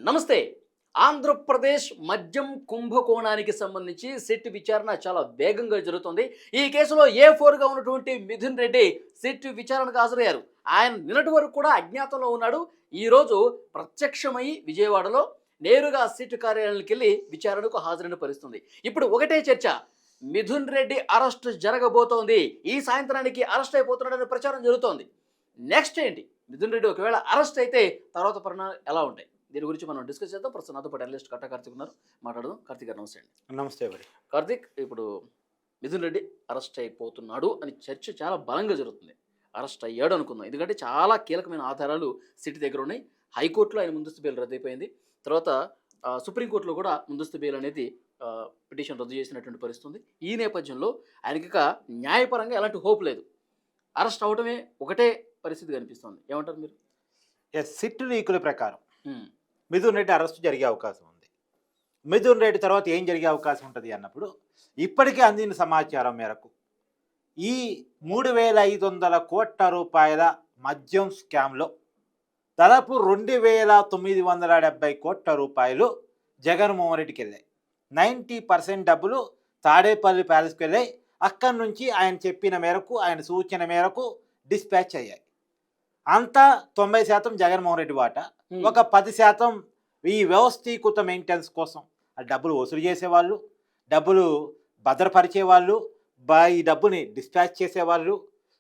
నమస్తే. ఆంధ్రప్రదేశ్ మద్యం కుంభకోణానికి సంబంధించి సిట్ విచారణ చాలా వేగంగా జరుగుతుంది. ఈ కేసులో A4గా ఉన్నటువంటి మిథున్ రెడ్డి సిట్ విచారణకు హాజరయ్యారు. ఆయన నిన్నటి వరకు కూడా అజ్ఞాతంలో ఉన్నాడు. ఈరోజు ప్రత్యక్షమై విజయవాడలో నేరుగా సిట్ కార్యాలయానికి వెళ్ళి విచారణకు హాజరైన పరిస్థితుంది. ఇప్పుడు ఒకటే చర్చ, మిథున్ రెడ్డి అరెస్ట్ జరగబోతోంది, ఈ సాయంత్రానికి అరెస్ట్ అయిపోతున్నాడనే ప్రచారం జరుగుతోంది. నెక్స్ట్ ఏంటి? మిథున్ రెడ్డి ఒకవేళ అరెస్ట్ అయితే తర్వాత పరిణామాలు ఎలా ఉంటాయి? దీని గురించి మనం డిస్కస్ చేద్దాం. ప్రస్తుతం నాతో పాటు అనలిస్ట్ కట్టా కార్తిక్ ఉన్నారు, మాట్లాడదాం. కార్తిక్ గారు నమస్తే అండి. నమస్తే మరి కార్తిక్, ఇప్పుడు మిథున్ రెడ్డి అరెస్ట్ అయిపోతున్నాడు అని చర్చ చాలా బలంగా జరుగుతుంది. అరెస్ట్ అయ్యాడు అనుకుందాం, ఎందుకంటే చాలా కీలకమైన ఆధారాలు సిటీ దగ్గర ఉన్నాయి. హైకోర్టులో ఆయన ముందస్తు బెయిల్ రద్దయిపోయింది. తర్వాత సుప్రీంకోర్టులో కూడా ముందస్తు బెయిల్ అనేది పిటిషన్ రద్దు చేసినటువంటి పరిస్థితి ఉంది. ఈ నేపథ్యంలో ఆయనకి ఇక న్యాయపరంగా ఎలాంటి హోప్ లేదు. అరెస్ట్ అవడమే ఒకటే పరిస్థితి కనిపిస్తుంది. ఏమంటారు మీరు? సిట్ లీకుల ప్రకారం మిథున్ రెడ్డి అరెస్ట్ జరిగే అవకాశం ఉంది. మిథున్ రెడ్డి తర్వాత ఏం జరిగే అవకాశం ఉంటుంది అన్నప్పుడు, ఇప్పటికే అందిన సమాచారం మేరకు ఈ 3,500 కోట్ల రూపాయల మద్యం స్కామ్లో దాదాపు 2,970 కోట్ల రూపాయలు జగన్మోహన్ రెడ్డికి వెళ్ళాయి. 90% డబ్బులు తాడేపల్లి ప్యాలెస్కి వెళ్ళాయి. అక్కడి నుంచి ఆయన చెప్పిన మేరకు, ఆయన సూచన మేరకు డిస్పాచ్ అయ్యాయి. అంతా 90% జగన్మోహన్ రెడ్డి వాటా, ఒక 10% ఈ వ్యవస్థీకృత మెయింటెనెన్స్ కోసం డబ్బులు వసూలు చేసేవాళ్ళు, డబ్బులు భద్రపరిచేవాళ్ళు, ఈ డబ్బుని డిస్పాచ్ చేసేవాళ్ళు,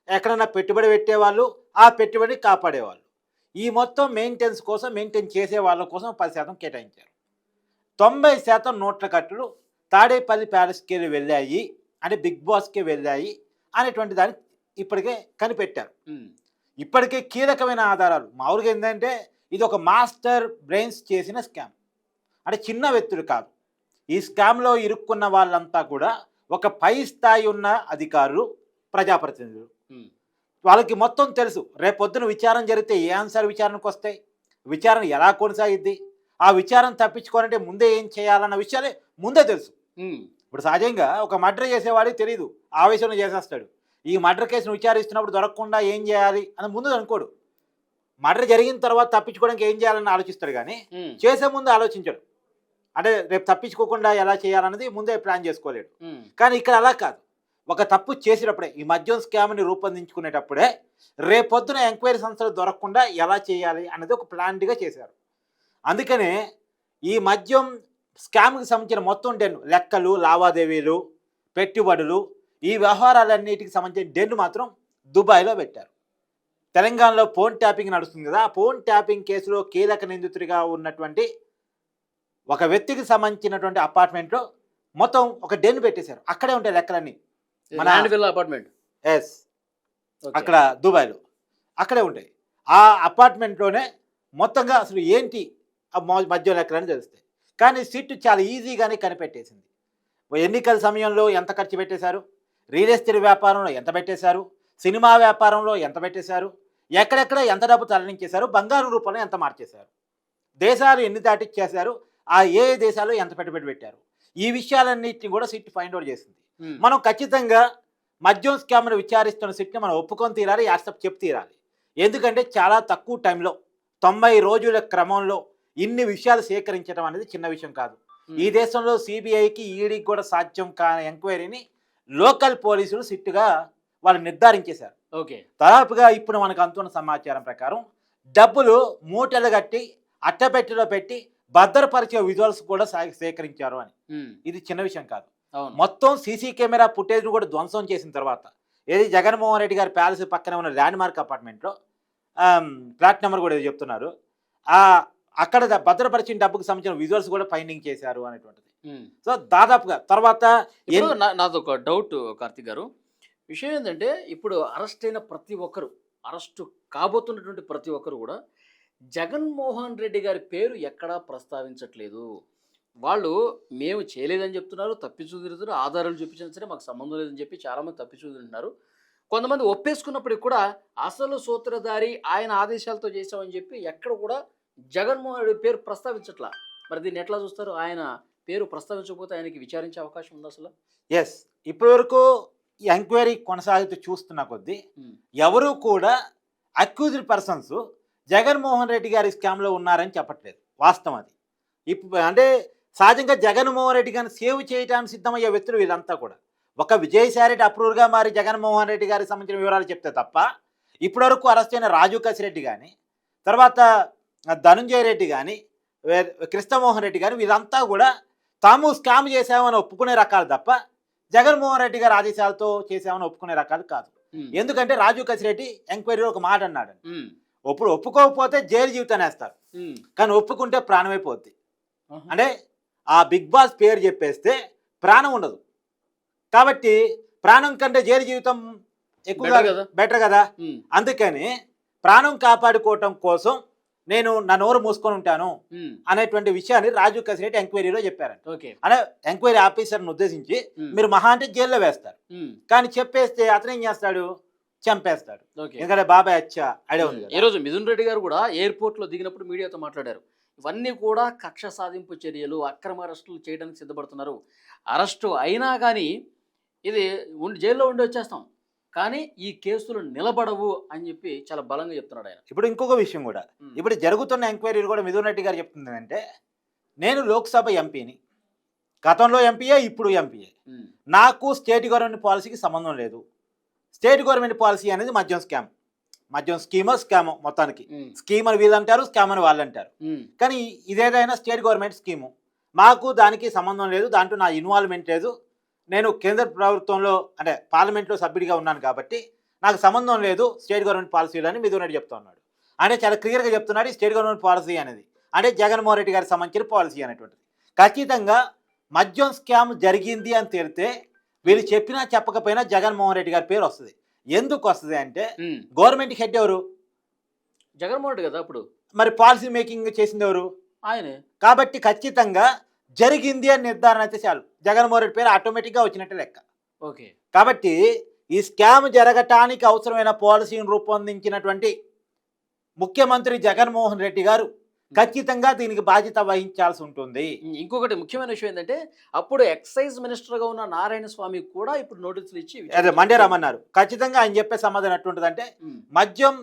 ఎక్కడన్నా పెట్టుబడి పెట్టేవాళ్ళు, ఆ పెట్టుబడి కాపాడేవాళ్ళు. ఈ మొత్తం మెయింటెనెన్స్ కోసం, మెయింటైన్ చేసే వాళ్ళ కోసం 10% కేటాయించారు. 90% నోట్ల కట్టులు తాడేపల్లి ప్యాలెస్కి వెళ్ళాయి, అంటే బిగ్ బాస్కి వెళ్ళాయి అనేటువంటి దాన్ని ఇప్పటికే కనిపెట్టారు. ఇప్పటికే కీలకమైన ఆధారాలు. మామూలుగా ఏంటంటే ఇది ఒక మాస్టర్ బ్రెయిన్స్ చేసిన స్కామ్, అంటే చిన్న వ్యక్తులు కాదు. ఈ స్కామ్లో ఇరుక్కున్న వాళ్ళంతా కూడా ఒక పై స్థాయి ఉన్న అధికారులు, ప్రజాప్రతినిధులు. వాళ్ళకి మొత్తం తెలుసు రేపొద్దున విచారణ జరిగితే ఏ ఆన్సర్ విచారణకు వస్తాయి, విచారణ ఎలా కొనసాగిద్ది, ఆ విచారణ తప్పించుకోవాలంటే ముందే ఏం చేయాలన్న విషయాలే ముందే తెలుసు. ఇప్పుడు సహజంగా ఒక మర్డర్ చేసేవాడికి తెలియదు, ఆవేశంలో చేసేస్తాడు. ఈ మర్డర్ కేసును విచారిస్తున్నప్పుడు దొరకకుండా ఏం చేయాలి అని ముందు అనుకోడు. మర్డర్ జరిగిన తర్వాత తప్పించుకోవడానికి ఏం చేయాలని ఆలోచిస్తాడు, కానీ చేసే ముందు ఆలోచించాడు. అంటే రేపు తప్పించుకోకుండా ఎలా చేయాలన్నది ముందే ప్లాన్ చేసుకోలేడు. కానీ ఇక్కడ అలా కాదు. ఒక తప్పు చేసేటప్పుడే, ఈ మద్యం స్కామ్ని రూపొందించుకునేటప్పుడే రేపొద్దున ఎంక్వైరీ సంస్థలు దొరకకుండా ఎలా చేయాలి అన్నది ఒక ప్లాన్గా చేశారు. అందుకనే ఈ మద్యం స్కామ్కి సంబంధించిన మొత్తం డెన్ లెక్కలు, లావాదేవీలు, పెట్టుబడులు, ఈ వ్యవహారాలన్నిటికి సంబంధించిన డెన్ మాత్రం దుబాయ్లో పెట్టారు. తెలంగాణలో ఫోన్ ట్యాపింగ్ నడుస్తుంది కదా, ఆ ఫోన్ ట్యాపింగ్ కేసులో కీలక నిందితుడిగా ఉన్నటువంటి ఒక వ్యక్తికి సంబంధించినటువంటి అపార్ట్మెంట్లో మొత్తం ఒక డెన్ పెట్టేశారు. అక్కడే ఉంటాయి లెక్కలన్నీ. మన అపార్ట్మెంట్, ఎస్, అక్కడ దుబాయ్లో అక్కడే ఉంటాయి. ఆ అపార్ట్మెంట్లోనే మొత్తంగా అసలు ఏంటి మద్యం లెక్కలని తెలుస్తాయి. కానీ సిట్ చాలా ఈజీగానే కనిపెట్టేసింది. ఎన్నికల సమయంలో ఎంత ఖర్చు పెట్టేశారు, రియల్ ఎస్టేట్ వ్యాపారంలో ఎంత పెట్టేశారు, సినిమా వ్యాపారంలో ఎంత పెట్టేశారు, ఎక్కడెక్కడ ఎంత డబ్బు తరలించేశారు, బంగారు రూపంలో ఎంత మార్చేశారు, దేశాలు ఎన్ని దాటిచ్చేశారు, ఆ ఏ దేశాలు ఎంత పెట్టుబడి పెట్టారు, ఈ విషయాలన్నింటినీ కూడా సిట్ ఫైండ్ అవుట్ చేసింది. మనం ఖచ్చితంగా మద్యం స్కామ్ను విచారిస్తున్న సిట్ని మనం ఒప్పుకొని తీరాలి, యాక్సెప్ట్ చెప్పి తీరాలి. ఎందుకంటే చాలా తక్కువ టైంలో 90 రోజుల క్రమంలో ఇన్ని విషయాలు సేకరించడం అనేది చిన్న విషయం కాదు. ఈ దేశంలో సిబిఐకి, ఈడీకి కూడా సాధ్యం కాని ఎంక్వైరీని లోకల్ పోలీసులు సిట్టుగా వాళ్ళు నిర్ధారించేశారు. ఓకే, దాదాపుగా ఇప్పుడు మనకు అందుతున్న సమాచారం ప్రకారం డబ్బులు మూటలు కట్టి అట్టపెట్టెలో పెట్టి భద్రపరిచే విజువల్స్ కూడా సేకరించారు అని. ఇది చిన్న విషయం కాదు. మొత్తం సీసీ కెమెరా ఫుటేజ్ను కూడా ధ్వంసం చేసిన తర్వాత, ఏది జగన్మోహన్ రెడ్డి గారి ప్యాలెస్ పక్కనే ఉన్న ల్యాండ్ మార్క్ అపార్ట్మెంట్లో ఫ్లాట్ నెంబర్ కూడా చెప్తున్నారు, అక్కడ భద్రపరిచిన డబ్బుకు సంబంధించిన విజువల్స్ కూడా ఫైండింగ్ చేశారు అనేటువంటిది. సో దాదాపుగా తర్వాత నాది ఒక డౌట్ కార్తిక్ గారు. విషయం ఏంటంటే, ఇప్పుడు అరెస్ట్ అయిన ప్రతి ఒక్కరు, అరెస్టు కాబోతున్నటువంటి ప్రతి ఒక్కరు కూడా జగన్మోహన్ రెడ్డి గారి పేరు ఎక్కడా ప్రస్తావించట్లేదు. వాళ్ళు మేము చేయలేదని చెప్తున్నారు, తప్పిచూదిరుతున్నారు, ఆధారాలు చూపించినా సరే మాకు సంబంధం లేదని చెప్పి చాలామంది తప్పిచూదింటున్నారు. కొంతమంది ఒప్పేసుకున్నప్పటికి కూడా అసలు సూత్రధారి ఆయన ఆదేశాలతో చేశామని చెప్పి ఎక్కడ కూడా జగన్మోహన్ రెడ్డి పేరు ప్రస్తావించట్లా. మరి దీన్ని ఎట్లా చూస్తారు? ఆయన పేరు ప్రస్తావించకపోతే ఆయనకి విచారించే అవకాశం ఉంది అసలు? ఎస్, ఇప్పటి వరకు ఈ ఎంక్వైరీ కొనసాగుతూ చూస్తున్న కొద్దీ ఎవరు కూడా అక్యూజ్డ్ పర్సన్స్ జగన్మోహన్ రెడ్డి గారి స్కామ్లో ఉన్నారని చెప్పట్లేదు. వాస్తవం అది. ఇప్పుడు అంటే సహజంగా జగన్మోహన్ రెడ్డి గారిని సేవ్ చేయడానికి సిద్ధమయ్యే వ్యక్తులు వీళ్ళంతా కూడా. ఒక విజయసాయి రెడ్డి అప్రూవర్గా మారి జగన్మోహన్ రెడ్డి గారికి సంబంధించిన వివరాలు చెప్తే తప్ప ఇప్పటివరకు అరెస్ట్ అయిన రాజు కసిరెడ్డి కానీ, తర్వాత ధనుంజయ రెడ్డి కానీ, కృష్ణమోహన్ రెడ్డి కానీ వీళ్ళంతా కూడా తాము స్కామ్ చేసామని ఒప్పుకునే రకాలు తప్ప జగన్మోహన్ రెడ్డి గారి ఆదేశాలతో చేసామని ఒప్పుకునే రకాలు కాదు. ఎందుకంటే రాజు కసిరెడ్డి ఎంక్వైరీలో ఒక మాట అన్నాడు, ఇప్పుడు ఒప్పుకోకపోతే జైలు జీవితాన్ని వేస్తారు, కానీ ఒప్పుకుంటే ప్రాణమైపోద్ది. అంటే ఆ బిగ్ బాస్ పేరు చెప్పేస్తే ప్రాణం ఉండదు, కాబట్టి ప్రాణం కంటే జైలు జీవితం ఎక్కువగా బెటర్ కదా. అందుకని ప్రాణం కాపాడుకోవటం కోసం నేను నా నోరు మూసుకొని ఉంటాను అనేటువంటి విషయాన్ని రాజు కసిరెడ్డి ఎంక్వైరీలో చెప్పారంట. అంటే ఎంక్వైరీ ఆఫీసర్ని ఉద్దేశించి మీరు మహా అంటే జైల్లో వేస్తారు, కానీ చెప్పేస్తే అతను ఏం చేస్తాడు, చంపేస్తాడు. ఎందుకంటే బాబాయ్ అచ్చా ఐడియా ఉంది. ఈ రోజు మిథున్ రెడ్డి గారు కూడా ఎయిర్పోర్ట్ లో దిగినప్పుడు మీడియాతో మాట్లాడారు. ఇవన్నీ కూడా కక్ష సాధింపు చర్యలు, అక్రమ అరెస్టులు చేయడానికి సిద్ధపడుతున్నారు. అరెస్టు అయినా కానీ ఇది జైల్లో ఉండి వచ్చేస్తాం, కానీ ఈ కేసులు నిలబడవు అని చెప్పి చాలా బలంగా చెప్తున్నాడు ఆయన. ఇప్పుడు ఇంకొక విషయం కూడా, ఇప్పుడు జరుగుతున్న ఎంక్వైరీలు కూడా మిథున్ రెడ్డి గారు చెప్తుంది అంటే, నేను లోక్సభ ఎంపీని, గతంలో ఎంపీయే ఇప్పుడు ఎంపీయే, నాకు స్టేట్ గవర్నమెంట్ పాలసీకి సంబంధం లేదు. స్టేట్ గవర్నమెంట్ పాలసీ అనేది మద్యం స్కామ్, మద్యం స్కామో మొత్తానికి. స్కీమ్ అని వీళ్ళు అంటారు, స్కామ్ అని వాళ్ళు అంటారు. కానీ ఇదేదైనా స్టేట్ గవర్నమెంట్ స్కీము, మాకు దానికి సంబంధం లేదు, దాంట్లో నా ఇన్వాల్వ్మెంట్ లేదు. నేను కేంద్ర ప్రభుత్వంలో అంటే పార్లమెంట్లో సభ్యుడిగా ఉన్నాను కాబట్టి నాకు సంబంధం లేదు స్టేట్ గవర్నమెంట్ పాలసీలు అని మిథున్ రెడ్డి చెప్తా ఉన్నాడు. అంటే చాలా క్లియర్గా చెప్తున్నాడు ఈ స్టేట్ గవర్నమెంట్ పాలసీ అనేది అంటే జగన్మోహన్ రెడ్డి గారికి సంబంధించిన పాలసీ అనేటువంటిది. ఖచ్చితంగా మద్యం స్కామ్ జరిగింది అని తేలితే వీళ్ళు చెప్పినా చెప్పకపోయినా జగన్మోహన్ రెడ్డి గారి పేరు వస్తుంది. ఎందుకు వస్తుంది అంటే గవర్నమెంట్ హెడ్ ఎవరు? జగన్మోహన్ రెడ్డి కదా. అప్పుడు మరి పాలసీ మేకింగ్ చేసింది ఎవరు? ఆయనే. కాబట్టి ఖచ్చితంగా జరిగింది అని నిర్ధారణ అయితే చాలు, జగన్మోహన్ రెడ్డి పేరు ఆటోమేటిక్గా వచ్చినట్టే లెక్క. ఓకే. కాబట్టి ఈ స్కామ్ జరగటానికి అవసరమైన పాలసీని రూపొందించినటువంటి ముఖ్యమంత్రి జగన్మోహన్ రెడ్డి గారు ఖచ్చితంగా దీనికి బాధ్యత వహించాల్సి ఉంటుంది. ఇంకొకటి ముఖ్యమైన విషయం ఏంటంటే, అప్పుడు ఎక్సైజ్ మినిస్టర్గా ఉన్న నారాయణ స్వామి కూడా ఇప్పుడు నోటీసులు ఇచ్చి అదే మండే రమ్మన్నారు. ఖచ్చితంగా ఆయన చెప్పే సమాధానం ఎట్టుంటుందంటే, మద్యం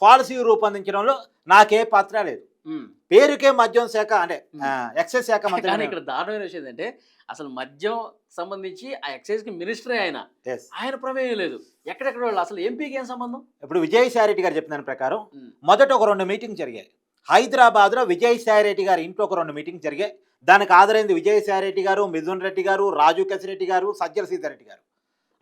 పాలసీ రూపొందించడంలో నాకే పాత్ర లేదు, పేరుకే మద్యం శాఖ అంటే ఎక్సైజ్ శాఖ మంత్రి. కానీ ఇక్కడ దారుణమైన విషయం ఏంటంటే, అసలు మద్యం సంబంధించి ఆ ఎక్సైజ్ కి మినిస్టరే ఆయన ప్రమేయం లేదు. ఎక్కడెక్కడ వాళ్ళు అసలు ఎంపీకి ఏం సంబంధం? ఇప్పుడు విజయసాయి రెడ్డి గారు చెప్పిన దాని ప్రకారం మొదట ఒక 2 మీటింగ్ జరిగాయి హైదరాబాద్లో. విజయసాయి రెడ్డి గారి ఇంట్లో ఒక 2 మీటింగ్ జరిగాయి. దానికి ఆదరైంది విజయసాయి రెడ్డి గారు, మిథున్ రెడ్డి గారు, రాజు కసిరెడ్డి గారు, సజ్జల సీతారెడ్డి గారు.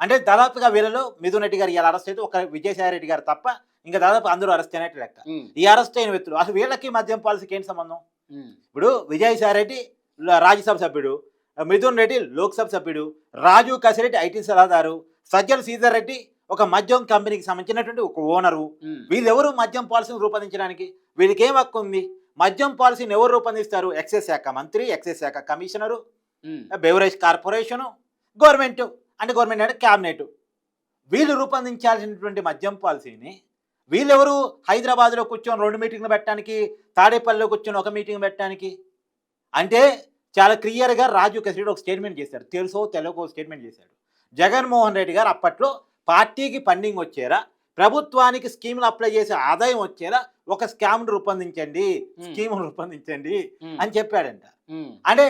అంటే దాదాపుగా వీళ్ళలో మిథున్ రెడ్డి గారు ఇలా అరెస్ట్ అయితే ఒక విజయసాయి రెడ్డి గారు తప్ప ఇంకా దాదాపు అందరూ అరెస్ట్ అయినట్టు లెక్క. ఈ అరెస్ట్ అయిన వ్యక్తులు అసలు వీళ్ళకి మద్యం పాలసీకి ఏంటి సంబంధం? ఇప్పుడు విజయసాయి రెడ్డి రాజ్యసభ సభ్యుడు, మిథున్ రెడ్డి లోక్సభ సభ్యుడు, రాజు కసిరెడ్డి ఐటీ సలహాదారు, సజ్జల సీతారెడ్డి రెడ్డి ఒక మద్యం కంపెనీకి సంబంధించినటువంటి ఒక ఓనరు. వీళ్ళెవరు మద్యం పాలసీని రూపొందించడానికి? వీళ్ళకి ఏం హక్కు ఉంది? మద్యం పాలసీని ఎవరు రూపొందిస్తారు? ఎక్సైజ్ శాఖ మంత్రి, ఎక్సైజ్ శాఖ కమిషనరు, బెవరేజ్ కార్పొరేషను, గవర్నమెంట్ అంటే క్యాబినెట్. వీళ్ళు రూపొందించాల్సినటువంటి మద్యం పాలసీని వీళ్ళెవరు హైదరాబాద్లో కూర్చొని 2 మీటింగ్లు పెట్టడానికి, తాడేపల్లిలో కూర్చొని ఒక మీటింగ్ పెట్టడానికి? అంటే చాలా క్లియర్గా రాజు కసిరెడ్డి ఒక స్టేట్మెంట్ చేశారు, తెలుసో తెలియకో స్టేట్మెంట్ చేశాడు. జగన్మోహన్ రెడ్డి గారు అప్పట్లో పార్టీకి ఫండింగ్ వచ్చేలా, ప్రభుత్వానికి స్కీములు అప్లై చేసే ఆదాయం వచ్చేలా ఒక స్కీమ్ రూపొందించండి అని చెప్పాడంట. అంటే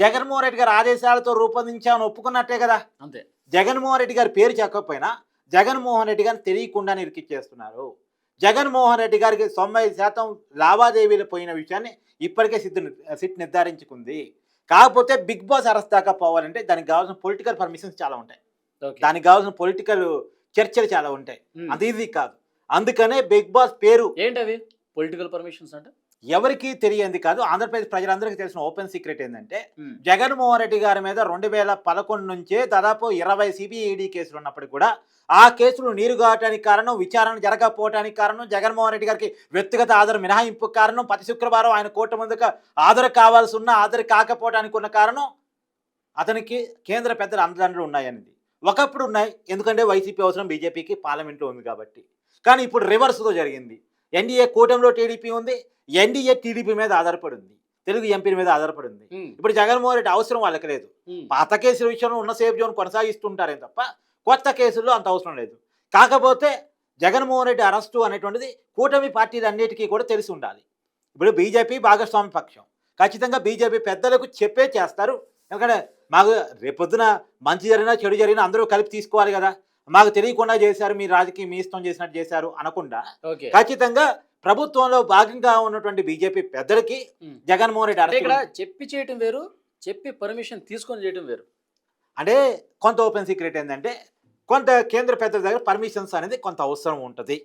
జగన్మోహన్ రెడ్డి గారి ఆదేశాలతో రూపొందించామని ఒప్పుకున్నట్టే కదా. అంతే. జగన్మోహన్ రెడ్డి గారి పేరు చెప్పకపోయినా జగన్మోహన్ రెడ్డి గారిని తెలియకుండానే ఇరికిచ్చేస్తున్నారు. జగన్మోహన్ రెడ్డి గారికి 90% లావాదేవీలు పోయిన విషయాన్ని ఇప్పటికే సిట్ నిర్ధారించుకుంది. కాకపోతే బిగ్ బాస్ అరెస్ట్ దాకా పోవాలంటే దానికి కావాల్సిన పొలిటికల్ పర్మిషన్స్ చాలా ఉంటాయి, దానికి కావాల్సిన పొలిటికల్ చర్చలు చాలా ఉంటాయి, అంత ఈజీ కాదు. అందుకనే బిగ్ బాస్ పేరు ఏంటవి పొలిటికల్ పర్మిషన్స్ అంటే ఎవరికి తెలియంది కాదు. ఆంధ్రప్రదేశ్ ప్రజలందరికీ తెలిసిన ఓపెన్ సీక్రెట్ ఏంటంటే, జగన్మోహన్ రెడ్డి గారి మీద 2011 నుంచే దాదాపు 20 సిబిఐడి కేసులు ఉన్నప్పటికీ కూడా ఆ కేసులు నీరుగారటానికి కారణం, విచారణ జరగకపోవడానికి కారణం, జగన్మోహన్ రెడ్డి గారికి వ్యక్తిగత ఆధార మినహాయింపు కారణం, ప్రతి శుక్రవారం ఆయన కోర్టు ముందుకు హాజరు కావాల్సి ఉన్న హాజరు కాకపోవడానికి ఉన్న కారణం అతనికి కేంద్ర పెద్దల అండదండలు ఉన్నాయనేది. ఒకప్పుడు ఉన్నాయి, ఎందుకంటే వైసీపీ అవసరం బీజేపీకి పార్లమెంట్లో ఉంది కాబట్టి. కానీ ఇప్పుడు రివర్స్తో జరిగింది. ఎన్డీఏ కూటమిలో టీడీపీ ఉంది, ఎన్డీఏ టీడీపీ మీద ఆధారపడి ఉంది, తెలుగు ఎంపీల మీద ఆధారపడి ఉంది. ఇప్పుడు జగన్మోహన్ రెడ్డి అవసరం వాళ్ళకి లేదు. పాత కేసుల విషయంలో ఉన్న సేఫ్ జోన్ కొనసాగిస్తుంటారే తప్ప కొత్త కేసుల్లో అంత అవసరం లేదు. కాకపోతే జగన్మోహన్ రెడ్డి అరెస్టు అనేటువంటిది కూటమి పార్టీలు అన్నిటికీ కూడా తెలిసి ఉండాలి. ఇప్పుడు బీజేపీ భాగస్వామి పక్షం, ఖచ్చితంగా బీజేపీ పెద్దలకు చెప్పే చేస్తారు. ఎందుకంటే మాకు రేపొద్దున మంచి జరిగినా చెడు జరిగినా అందరూ కలిపి తీసుకోవాలి కదా, మాకు తెలియకుండా చేశారు, మీ రాజకీయం మీ ఇష్టం చేసినట్టు చేశారు అనకుండా ఓకే. ఖచ్చితంగా ప్రభుత్వంలో భాగంగా ఉన్నటువంటి బీజేపీ పెద్దలకి జగన్మోహన్ రెడ్డి అంటే ఇక్కడ అరెస్ట్ చెప్పి చేయటం వేరు, చెప్పి పర్మిషన్ తీసుకొని చేయటం వేరు. అంటే కొంత ఓపెన్ సీక్రెట్ ఏంటంటే కొంత కేంద్ర పెద్దల దగ్గర పర్మిషన్స్ అనేది కొంత అవసరం ఉంటుంది.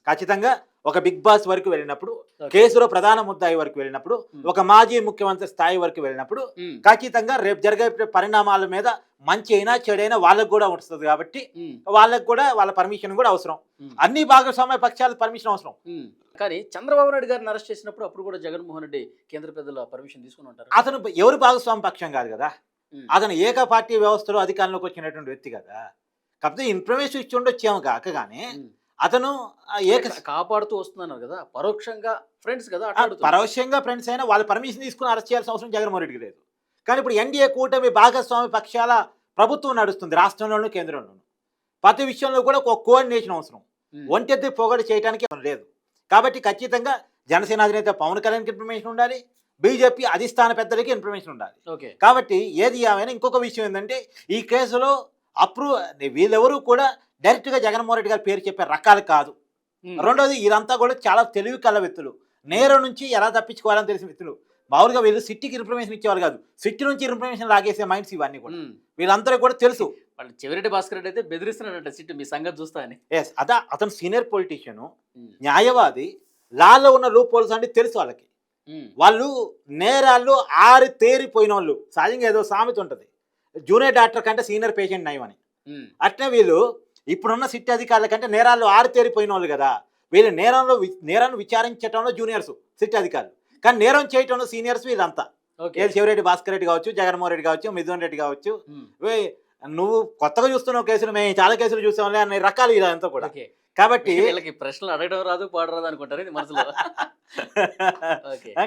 ఖచ్చితంగా ఒక బిగ్ బాస్ వరకు వెళ్ళినప్పుడు, కేసులో ప్రధాన ముద్దాయి వరకు వెళ్ళినప్పుడు, ఒక మాజీ ముఖ్యమంత్రి స్థాయి వరకు వెళ్ళినప్పుడు ఖచ్చితంగా రేపు జరిగే పరిణామాల మీద మంచి అయినా చెడైనా వాళ్ళకు కూడా వస్తుంది కాబట్టి వాళ్ళకు కూడా వాళ్ళ పర్మిషన్ కూడా అవసరం. అన్ని భాగస్వామ్య పక్షాలకు పర్మిషన్ అవసరం. కానీ చంద్రబాబు నాయుడు గారిని అరెస్ట్ చేసినప్పుడు అప్పుడు కూడా జగన్మోహన్ రెడ్డి కేంద్ర పెద్దల పర్మిషన్ తీసుకుని ఉంటారు. అతను ఎవరు భాగస్వామ్య పక్షం కాదు కదా, అతను ఏక పార్టీ వ్యవస్థలో అధికారంలోకి వచ్చినటువంటి వ్యక్తి కదా. కాకపోతే ఇన్ఫర్మేషన్ ఇచ్చి ఉండొచ్చేమో కాక కానీ అతను కాపాడుతూ వస్తున్నారు కదా, పరోక్షంగా ఫ్రెండ్స్ కదా, పరోక్షంగా ఫ్రెండ్స్ అయినా వాళ్ళ పర్మిషన్ తీసుకుని అరెస్ట్ చేయాల్సిన అవసరం జగన్మోహన్ రెడ్డికి లేదు. కానీ ఇప్పుడు ఎన్డీఏ కూటమి భాగస్వామి పక్షాల ప్రభుత్వం నడుస్తుంది రాష్ట్రంలోనూ కేంద్రంలోనూ. ప్రతి విషయంలో కూడా ఒక కోఆర్డినేషన్ అవసరం, ఒంటెత్తి పొగడు చేయడానికి లేదు. కాబట్టి ఖచ్చితంగా జనసేన అధినేత పవన్ కళ్యాణ్కి ఇన్ఫర్మేషన్ ఉండాలి, బీజేపీ అధిష్టాన పెద్దలకి ఇన్ఫర్మేషన్ ఉండాలి. కాబట్టి ఏది ఏమైనా ఇంకొక విషయం ఏంటంటే ఈ కేసులో వీళ్ళెవరూ కూడా డైరెక్ట్గా జగన్మోహన్ రెడ్డి గారి పేరు చెప్పే రకాలు కాదు. రెండోది వీరంతా కూడా చాలా తెలివి కళ్ళ వ్యక్తులు, నేరం నుంచి ఎలా తప్పించుకోవాలని తెలిసిన వ్యక్తులు. మామూలుగా వీళ్ళు సిట్టికి ఇన్ఫర్మేషన్ ఇచ్చేవాళ్ళు కాదు, సిట్టి నుంచి ఇన్ఫర్మేషన్ లాగేసే మైండ్స్ ఇవన్నీ కూడా వీళ్ళందరూ కూడా తెలుసు. వాళ్ళు చెవిరెడ్డి భాస్కర్ రెడ్డి అయితే బెదిరిస్తున్నాడంట సిట్టి మీ సంగతి చూస్తా అని. ఎస్, అతను సీనియర్ పొలిటీషియన్, న్యాయవాది, లాలో ఉన్న లూప్ హోల్స్ అంటే తెలుసు వాళ్ళకి. వాళ్ళు నేరాళ్ళు తేరిపోయిన వాళ్ళు. సహజంగా ఏదో సామెత ఉంటుంది, జూనియర్ డాక్టర్ కంటే సీనియర్ పేషెంట్ నయం అని. అట్నే వీళ్ళు ఇప్పుడున్న సిట్టి అధికారుల కంటే నేరాల్లో తేరిపోయిన వాళ్ళు కదా. వీళ్ళు నేరాన్ని విచారించడంలో జూనియర్స్ సిట్టి అధికారులు, కానీ నేరం చేయటంలో సీనియర్స్ వీళ్ళంతా. శివరెడ్డి భాస్కర్ రెడ్డి కావచ్చు, జగన్మోహన్ రెడ్డి కావచ్చు, మిథున్ రెడ్డి కావచ్చు. నువ్వు కొత్తగా చూస్తున్నావు కేసులు, మేము చాలా కేసులు చూసాంలే అనే రకాలు ఇదంతా కూడా. కాబట్టి వీళ్ళకి ప్రశ్నలు అడగడం రాదు, పాడరాదు అనుకుంటారు ఇది మనసులో.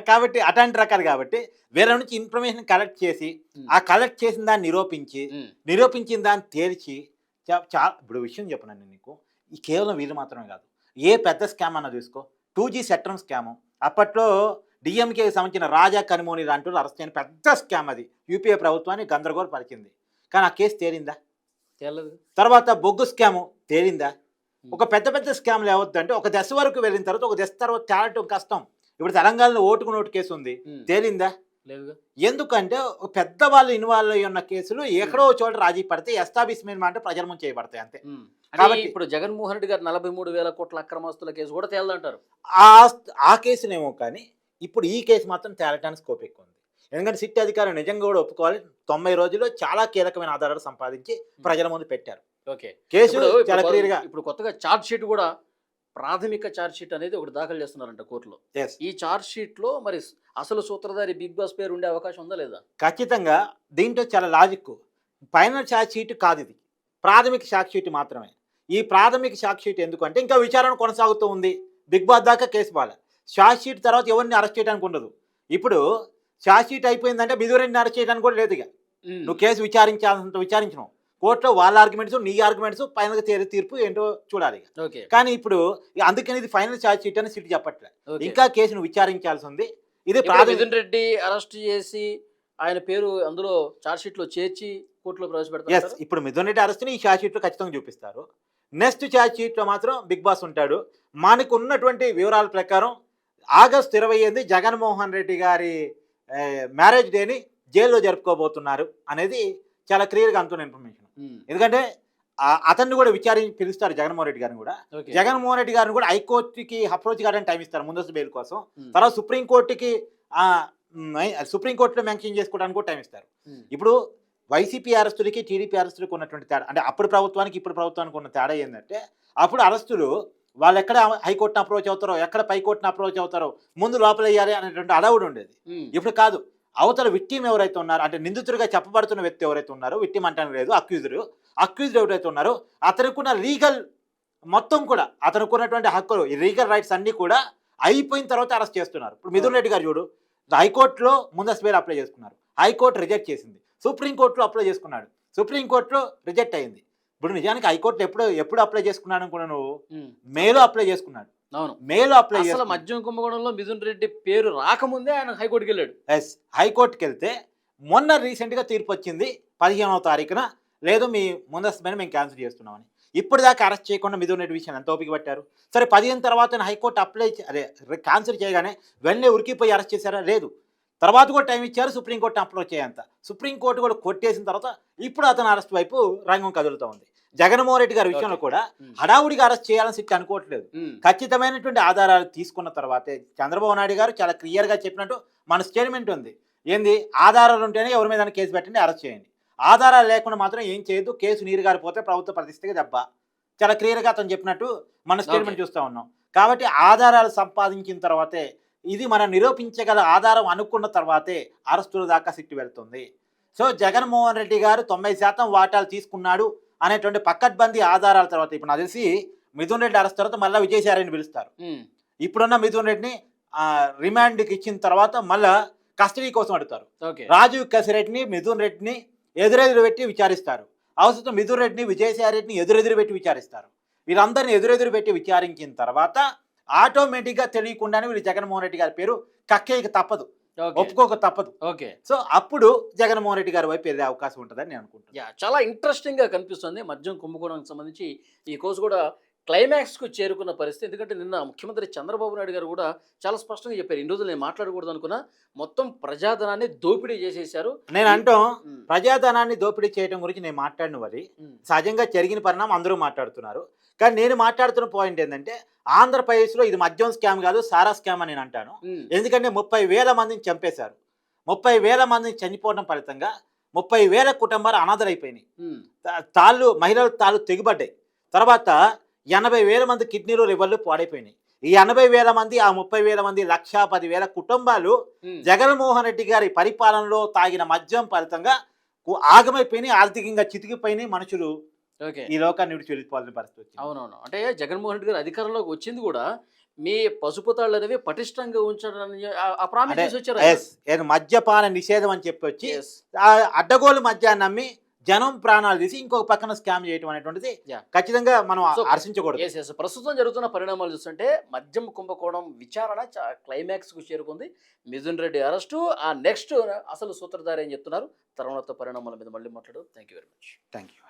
కాబట్టి అట్లాంటి రకాలు. కాబట్టి వేరే నుంచి ఇన్ఫర్మేషన్ కలెక్ట్ చేసి ఆ కలెక్ట్ చేసిన దాన్ని నిరూపించిన దాన్ని తేల్చి ఇప్పుడు విషయం చెప్పనండి నీకు, ఈ కేవలం వీళ్ళు మాత్రమే కాదు, ఏ పెద్ద స్కామ్ అన్న చూసుకో. 2G సెట్రం స్కాము అప్పట్లో డిఎంకేకి సంబంధించిన రాజా కనిమోని లాంటి అరెస్ట్ అయిన పెద్ద స్కామ్. అది యూపీఏ ప్రభుత్వాన్ని గందరగోళ పరిచింది. కానీ ఆ కేసు తేలిందా? తేలదు. తర్వాత బొగ్గు స్కాము తేలిందా? ఒక పెద్ద స్కామ్లు ఏవద్దంటే ఒక దశ వరకు వెళ్ళిన తర్వాత ఒక దశ తర్వాత తేలటం కష్టం. ఇప్పుడు తెలంగాణలో ఓటుకు నోటు కేసు ఉంది, తేలిందా? లేదు. ఎందుకంటే పెద్ద వాళ్ళు ఇన్వాల్వ్ అయ్యి ఉన్న కేసులు ఎక్కడో చోట రాజీ పడితే ఎస్టాబ్లిష్మెంట్ అంటే ప్రజల ముందు చేయబడతాయి అంతే. కాబట్టి ఇప్పుడు జగన్మోహన్ రెడ్డి గారు 43,000 కోట్ల అక్రమాస్తుల కేసు కూడా తేలదంటారు. ఆ కేసునేమో, కానీ ఇప్పుడు ఈ కేసు మాత్రం తేలటానికి స్కోప్ ఎక్కువ ఉంది. ఎందుకంటే సిట్టి అధికారులు నిజంగా కూడా ఒప్పుకోవాలి, 90 రోజుల్లో చాలా కీలకమైన ఆధారాలు సంపాదించి ప్రజల ముందు పెట్టారు. కేసు చాలా క్లియర్ గా. ఇప్పుడు కొత్తగా ఛార్జ్ షీట్ కూడా, ప్రాథమిక ఛార్జ్ షీట్ అనేది ఒకటి దాఖలు చేస్తున్నారంట కోర్టులో. ఈ ఛార్జ్ షీట్ లో మరి అసలు సూత్రధారి బిగ్ బాస్ పేరు ఉండే అవకాశం ఉందా లేదా? ఖచ్చితంగా. దీంట్లో చాలా లాజిక్. ఫైనల్ ఛార్జ్ షీట్ కాదు, ఇది ప్రాథమిక ఛార్జ్ షీట్ మాత్రమే. ఈ ప్రాథమిక ఛార్జ్ షీట్ ఎందుకంటే ఇంకా విచారణ కొనసాగుతూ ఉంది, బిగ్ బాస్ దాకా కేసు బాల. ఛార్జ్ షీట్ తర్వాత ఎవరిని అరెస్ట్ చేయడానికి ఉండదు. ఇప్పుడు ఛార్జ్ షీట్ అయిపోయిందంటే మిథున్ అరెస్ట్ చేయడానికి కూడా లేదు. ఇక నువ్వు కేసు విచారించను కోర్టులో వాళ్ళ ఆర్గ్యుమెంట్స్, నీ ఆర్గ్యుమెంట్స్, ఫైనల్గా తీర్పు ఏంటో చూడాలి. కానీ ఇప్పుడు అందుకని ఇది ఫైనల్ ఛార్జ్ షీట్ అని సిట్ చెప్పట్లేదు, ఇంకా కేసును విచారించాల్సి ఉంది. ఇది మిథున్ రెడ్డి అరెస్ట్ చేసి ఆయన పేరు అందులో ఛార్జ్ షీట్ లో చేర్చి కోర్టులో ప్రవేశపెడతారు. ఇప్పుడు మిథున్ రెడ్డి అరెస్ట్ని ఈ ఛార్జ్ షీట్ లో ఖచ్చితంగా చూపిస్తారు. నెక్స్ట్ ఛార్జ్ షీట్ లో మాత్రం బిగ్ బాస్ ఉంటాడు. మనకు ఉన్నటువంటి వివరాల ప్రకారం ఆగస్టు 28 జగన్మోహన్ రెడ్డి గారి మ్యారేజ్ డేని జైల్లో జరుపుకోబోతున్నారు అనేది చాలా క్లియర్గా అందుతున్న ఇన్ఫర్మేషన్. ఎందుకంటే అతన్ని కూడా పిలుస్తారు జగన్మోహన్ రెడ్డి గారిని కూడా. జగన్మోహన్ రెడ్డి గారిని కూడా హైకోర్టుకి అప్రోచ్ కావడానికి టైం ఇస్తారు ముందస్తు బెయిల్ కోసం. తర్వాత సుప్రీంకోర్టులో మెన్షన్ చేసుకోవడానికి కూడా టైం ఇస్తారు. ఇప్పుడు వైసీపీ అరెస్టులకి టీడీపీ అరెస్టులకు ఉన్నటువంటి తేడా, అంటే అప్పుడు ప్రభుత్వానికి ఇప్పుడు ప్రభుత్వానికి ఉన్న తేడా ఏంటంటే, అప్పుడు అరెస్టులు వాళ్ళు ఎక్కడ హైకోర్టును అప్రోచ్ అవుతారో, ఎక్కడ పైకోర్టును అప్రోచ్ అవుతారో, ముందు లోపల వేయాలి అనేటువంటి అడవుడు ఉండేది. ఇప్పుడు కాదు, అవతల విక్టిమ్ ఎవరైతే ఉన్నారో, అంటే నిందితుడిగా చెప్పబడుతున్న వ్యక్తి ఎవరైతే ఉన్నారో, విక్టిమ్ అంటాను లేదు, అక్యూజ్డ్ ఎవరైతే ఉన్నారో అతనుకున్న లీగల్ మొత్తం కూడా, అతనుకున్నటువంటి హక్కులు, ఈ లీగల్ రైట్స్ అన్నీ కూడా అయిపోయిన తర్వాత అరెస్ట్ చేస్తున్నారు. ఇప్పుడు మిథున్ రెడ్డి గారు చూడు, హైకోర్టులో ముందస్తు బెయిల్ అప్లై చేసుకున్నారు, హైకోర్టు రిజెక్ట్ చేసింది. సుప్రీంకోర్టులో అప్లై చేసుకున్నాడు, సుప్రీంకోర్టులో రిజెక్ట్ అయింది. ఇప్పుడు నిజానికి హైకోర్టు ఎప్పుడు అప్లై చేసుకున్నాను అనుకున్నా నువ్వు? ఉమ్, మేలో అప్లై చేసుకున్నాడు. అవును. మేలో అప్లై అసలు చేసుకున్నాడు. మద్యం కుంభకోణంలో మిథున్ రెడ్డి పేరు రాకముందే ఆయన హైకోర్టుకి వెళ్ళాడు. ఎస్, హైకోర్టుకి వెళ్తే మొన్న రీసెంట్గా తీర్పు వచ్చింది 15వ తారీఖున, లేదు మీ ముందస్తు పైన మేము క్యాన్సిల్ చేస్తున్నామని. ఇప్పుడు దాకా అరెస్ట్ చేయకుండా మిథున్ రెడ్డి విషయాన్ని ఎంత ఓపిక పట్టారు? సరే 15 తర్వాత హైకోర్టు క్యాన్సిల్ చేయగానే వెంటనే ఉరికిపోయి అరెస్ట్ చేశారా? లేదు. తర్వాత కూడా టైం ఇచ్చారు, సుప్రీంకోర్టు అప్రోచ్ చేయంత. సుప్రీంకోర్టు కూడా కొట్టేసిన తర్వాత ఇప్పుడు అతను అరెస్ట్ వైపు రంగం కదులుతూ ఉంది. జగన్మోహన్ రెడ్డి గారి విషయంలో కూడా హడావుడిగా అరెస్ట్ చేయాలని సిట్ అనుకోవట్లేదు. ఖచ్చితమైనటువంటి ఆధారాలు తీసుకున్న తర్వాతే చంద్రబాబు నాయుడు గారు చాలా క్లియర్గా చెప్పినట్టు మన స్టేట్మెంట్ ఉంది. ఏంది? ఆధారాలు ఉంటేనే ఎవరి మీద కేసు పెట్టండి, అరెస్ట్ చేయండి. ఆధారాలు లేకుండా మాత్రం ఏం చేయొద్దు, కేసు నీరు గారిపోతే ప్రభుత్వ ప్రతిష్టకి దెబ్బ. చాలా క్లియర్గా అతను చెప్పినట్టు మన స్టేట్మెంట్ చూస్తూ ఉన్నాం. కాబట్టి ఆధారాలు సంపాదించిన తర్వాతే, ఇది మనం నిరూపించగల ఆధారం అనుకున్న తర్వాతే అరెస్టుల దాకా సిట్టు వెళ్తుంది. సో జగన్మోహన్ రెడ్డి గారు 90% వాటాలు తీసుకున్నాడు అనేటువంటి పక్కడ్బందీ ఆధారాల తర్వాత, ఇప్పుడు నాకు తెలిసి మిథున్ రెడ్డి అరెస్ట్ తర్వాత మళ్ళీ విజయసాయిని పిలుస్తారు. ఇప్పుడున్న మిథున్ రెడ్డిని రిమాండ్కి ఇచ్చిన తర్వాత మళ్ళా కస్టడీ కోసం అడుగుతారు. రాజీవ్ కసిరెడ్డిని, మిథున్ రెడ్డిని ఎదురెదురు పెట్టి విచారిస్తారు. అవసరం మిథున్ రెడ్డిని, విజయసాయి రెడ్డిని ఎదురెదురు పెట్టి విచారిస్తారు. వీళ్ళందరినీ ఎదురెదురు పెట్టి విచారించిన తర్వాత ఆటోమేటిక్గా తెలియకుండానే వీళ్ళు జగన్మోహన్ రెడ్డి గారి పేరు కక్కేయక తప్పదు, ఒప్పుకోక తప్పదు. సో అప్పుడు జగన్మోహన్ రెడ్డి గారి వైపు వెళ్ళే అవకాశం ఉంటుందని నేను అనుకుంటున్నాను. చాలా ఇంట్రెస్టింగ్ గా కనిపిస్తుంది మద్యం కుంభకోణానికి సంబంధించి. ఈ కేసు కూడా క్లైమాక్స్ కు చేరుకున్న పరిస్థితి. ఎందుకంటే నిన్న ముఖ్యమంత్రి చంద్రబాబు నాయుడు గారు కూడా చాలా స్పష్టంగా చెప్పారు, ఇన్ని రోజులు నేను మాట్లాడకూడదు అనుకున్నా, మొత్తం ప్రజాధనాన్ని దోపిడీ చేసేసారు. నేను అంటాం ప్రజాధనాన్ని దోపిడీ చేయడం గురించి నేను మాట్లాడిన వరి సహజంగా జరిగిన పరిణామం అందరూ మాట్లాడుతున్నారు. కానీ నేను మాట్లాడుతున్న పాయింట్ ఏంటంటే, ఆంధ్రప్రదేశ్లో ఇది మద్యం స్కామ్ కాదు, సారా స్కామ్ అని నేను అంటాను. ఎందుకంటే 30,000 మందిని చంపేశారు. 30,000 మందిని చనిపోవడం ఫలితంగా 30,000 కుటుంబాలు అనాథలైపోయినాయి. మహిళల తాళ్ళు తెగిపడ్డాయి. తర్వాత 80,000 మంది కిడ్నీలు, లివర్లు పాడైపోయినాయి. ఈ 80,000 మంది, ఆ 30,000 మంది, 1,10,000 కుటుంబాలు జగన్మోహన్ రెడ్డి గారి పరిపాలనలో తాగిన మద్యం ఫలితంగా ఆగమైపోయినాయి, ఆర్థికంగా చితికిపోయినాయి. మనుషులు ఈ లోకాన్ని విడిచి వెళ్ళిపోవాల్సిన పరిస్థితి. అవునవును. అంటే జగన్మోహన్ రెడ్డి గారు అధికారంలోకి వచ్చింది కూడా మీ పసుపు తాళ్ళు అనేవి పటిష్టంగా ఉంచడానికి ఆ ప్రామిస్ వచ్చారు. మద్యపాన నిషేధం అని చెప్పి వచ్చి అడ్డగోలు మద్యాన్ని నమ్మి జనం ప్రాణాలు తీసి ఇంకొక పక్కన స్కామ్ చేయడం అనేటువంటిది ఖచ్చితంగా మనం హర్షించకూడదు. ప్రస్తుతం జరుగుతున్న పరిణామాలు చూస్తుంటే మద్యం కుంభకోణం విచారణ క్లైమాక్స్ కు చేరుకుంది. మిథున్ రెడ్డి అరెస్టు, ఆ నెక్స్ట్ అసలు సూత్రధారి అని చెప్తున్నారు. తర్వాత పరిణామాల మీద మళ్ళీ మాట్లాడు. Thank you very much. Thank you.